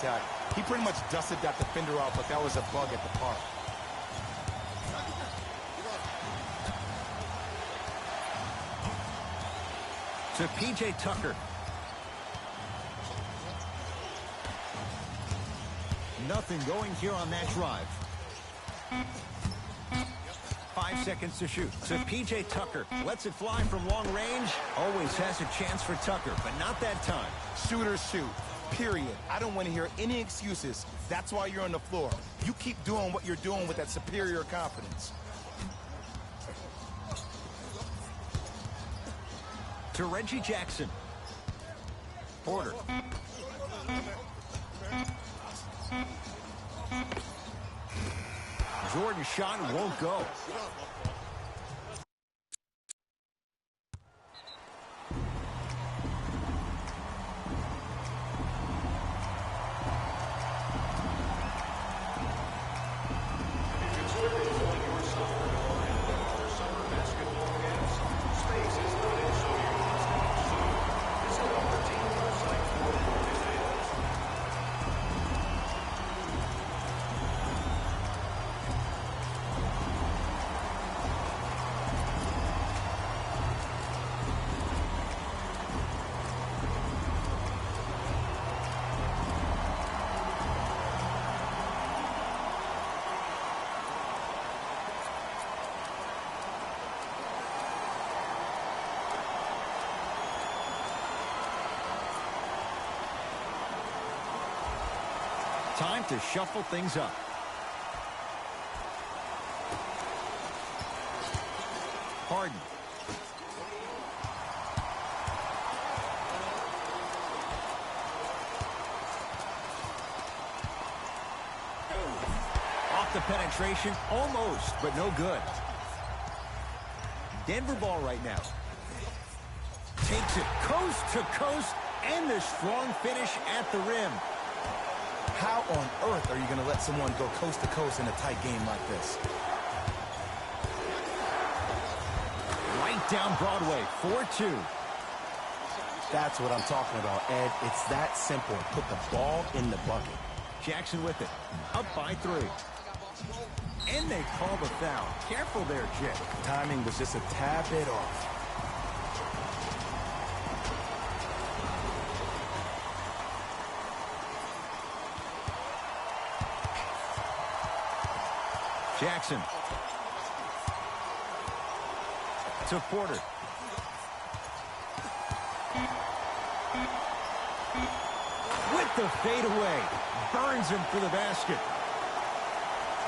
contact. He pretty much dusted that defender off, but that was a bug at the park. To P.J. Tucker. Nothing going here on that drive. 5 seconds to shoot. To P.J. Tucker. Lets it fly from long range. Always has a chance for Tucker, but not that time. Shooters shoot. Period. I don't want to hear any excuses. That's why you're on the floor. You keep doing what you're doing with that superior confidence. To Reggie Jackson. Porter. Jordan's shot won't go. Time to shuffle things up. Harden. Off the penetration, almost, but no good. Denver ball right now. Takes it coast to coast, and the strong finish at the rim. How on earth are you going to let someone go coast to coast in a tight game like this? Right down Broadway, 4-2. That's what I'm talking about, Ed. It's that simple. Put the ball in the bucket. Jackson with it. Up by 3. And they call the foul. Careful there, Jay. Timing was just a tad bit off. Jackson. To Porter. With the fadeaway. Burns him for the basket.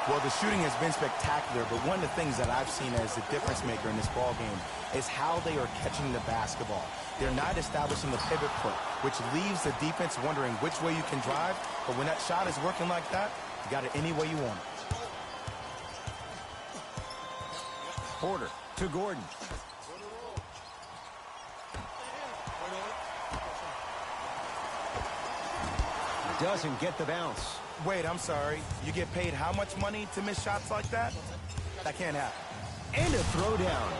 Well, the shooting has been spectacular, but one of the things that I've seen as the difference maker in this ball game is how they are catching the basketball. They're not establishing a pivot foot, which leaves the defense wondering which way you can drive, but when that shot is working like that, you got it any way you want it. Porter to Gordon. Doesn't get the bounce. Wait, I'm sorry. You get paid how much money to miss shots like that? That can't happen. And a throwdown.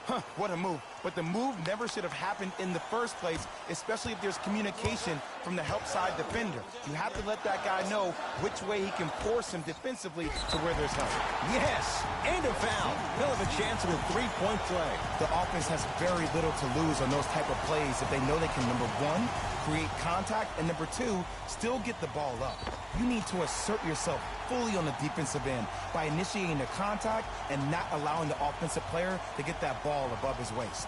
Huh, what a move. But the move never should have happened in the first place, especially if there's communication from the help side defender. You have to let that guy know which way he can force him defensively to where there's help. Yes, and a foul. He'll have a chance at a three-point play. The offense has very little to lose on those type of plays if they know they can, number one, create contact, and number two, still get the ball up. You need to assert yourself fully on the defensive end by initiating the contact and not allowing the offensive player to get that ball above his waist.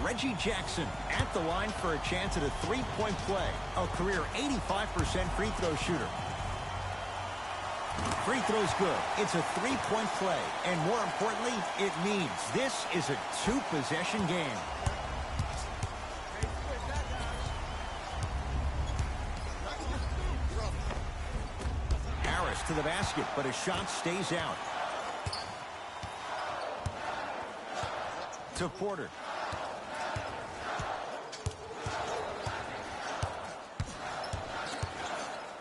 Reggie Jackson at the line for a chance at a three-point play. A career 85% free throw shooter. Free throw's good. It's a three-point play. And more importantly, it means this is a two-possession game. Harris to the basket, but his shot stays out. To Porter.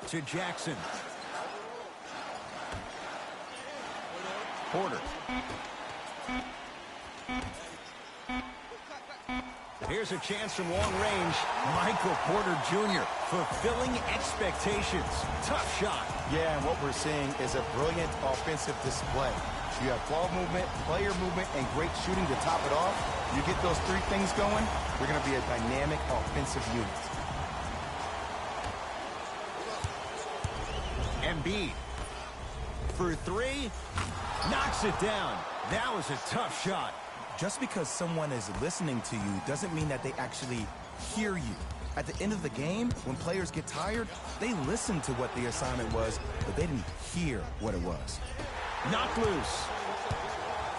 To Jackson. Porter. Here's a chance from long range. Michael Porter Jr. fulfilling expectations. Tough shot. Yeah, and what we're seeing is a brilliant offensive display. You have ball movement, player movement, and great shooting to top it off. You get those three things going, you're going to be a dynamic offensive unit. Embiid for three. Knocks it down. That was a tough shot. Just because someone is listening to you doesn't mean that they actually hear you. At the end of the game, when players get tired, they listen to what the assignment was, but they didn't hear what it was. Knocked loose.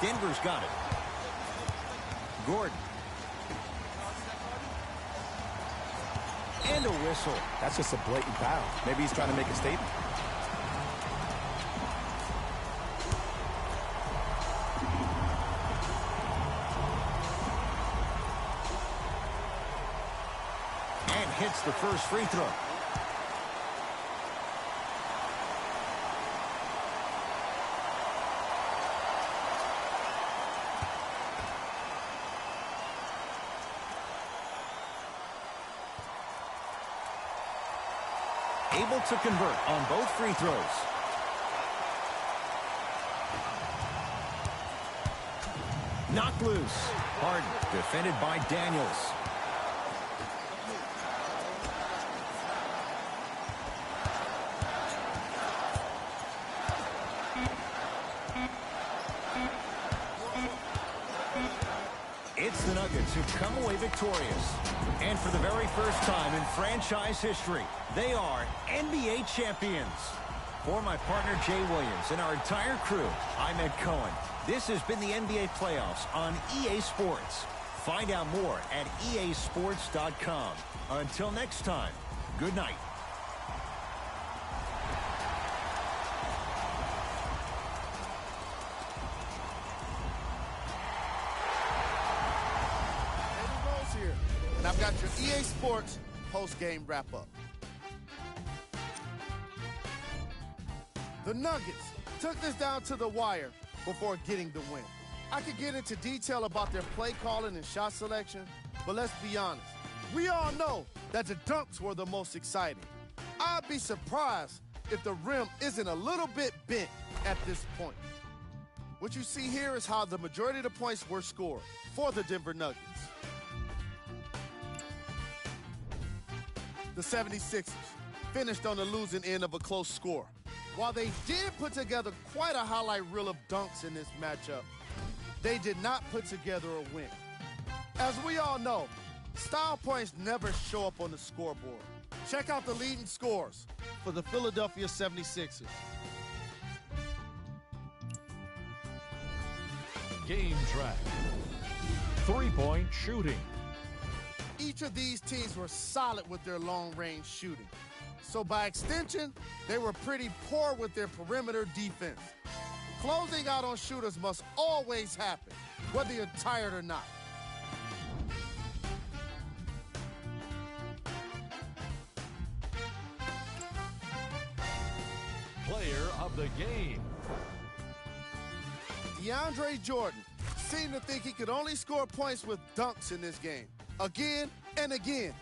Denver's got it. Gordon. And a whistle. That's just a blatant foul. Maybe he's trying to make a statement. And hits the first free throw. Able to convert on both free throws. Knocked loose. Harden defended by Daniels. It's the Nuggets who come away victorious. And for the very first time in franchise history, they are NBA champions. For my partner Jay Williams and our entire crew, I'm Ed Cohen. This has been the NBA playoffs on EA Sports. Find out more at easports.com. Until next time, good night. And I've got your EA Sports post-game wrap-up. The Nuggets took this down to the wire before getting the win. I could get into detail about their play calling and shot selection, but let's be honest. We all know that the dunks were the most exciting. I'd be surprised if the rim isn't a little bit bent at this point. What you see here is how the majority of the points were scored for the Denver Nuggets. The 76ers finished on the losing end of a close score. While they did put together quite a highlight reel of dunks in this matchup, they did not put together a win. As we all know, style points never show up on the scoreboard. Check out the leading scores for the Philadelphia 76ers. Game track. Three-point shooting. Each of these teams were solid with their long-range shooting. So by extension, they were pretty poor with their perimeter defense. Closing out on shooters must always happen, whether you're tired or not. Player of the game. DeAndre Jordan seemed to think he could only score points with dunks in this game. Again and again,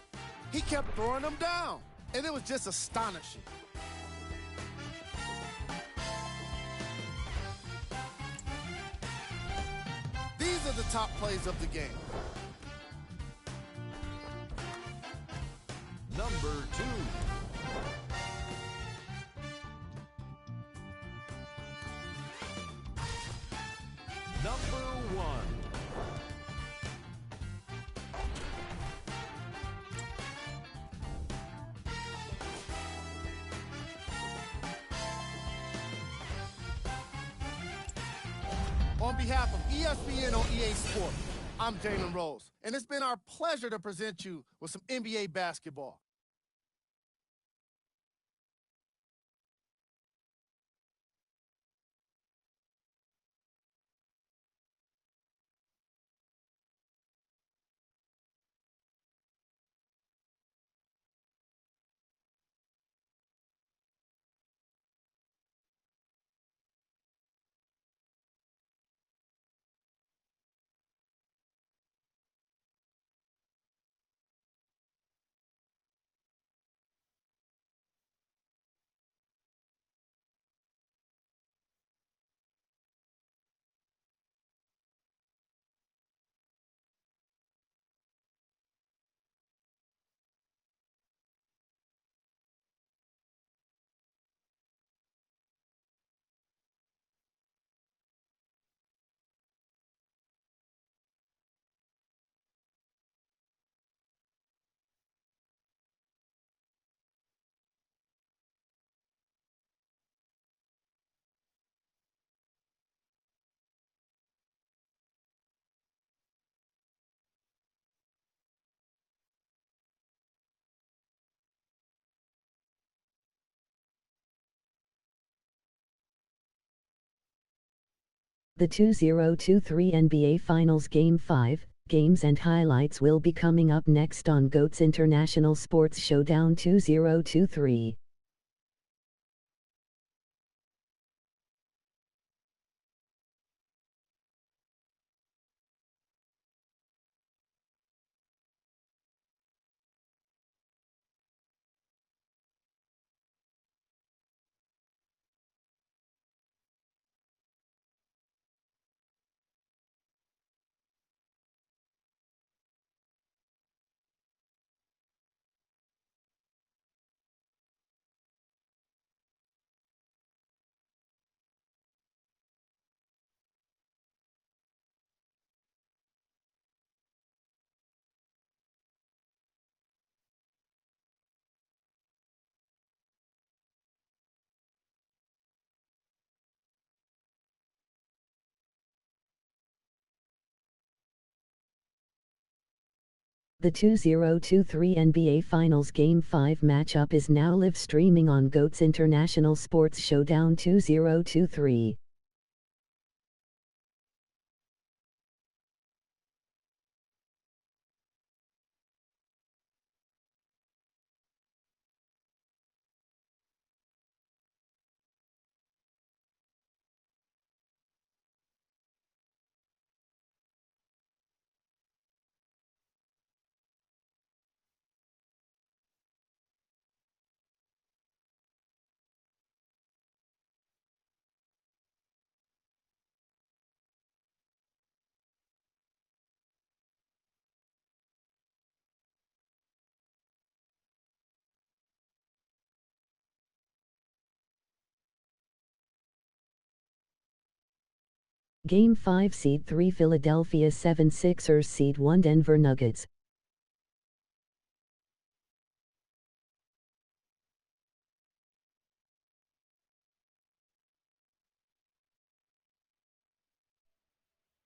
he kept throwing them down, and it was just astonishing. These are the top plays of the game. Number 2. Number 1. On behalf of ESPN on EA Sports, I'm Jalen Rose, and it's been our pleasure to present you with some NBA basketball. The 2023 NBA Finals Game 5 games and highlights will be coming up next on GOAT's International Sports Showdown 2023. The 2023 NBA Finals Game 5 matchup is now live streaming on GOAT's International Sports Showdown 2023. Game 5 Seed 3 Philadelphia 76ers Seed 1 Denver Nuggets.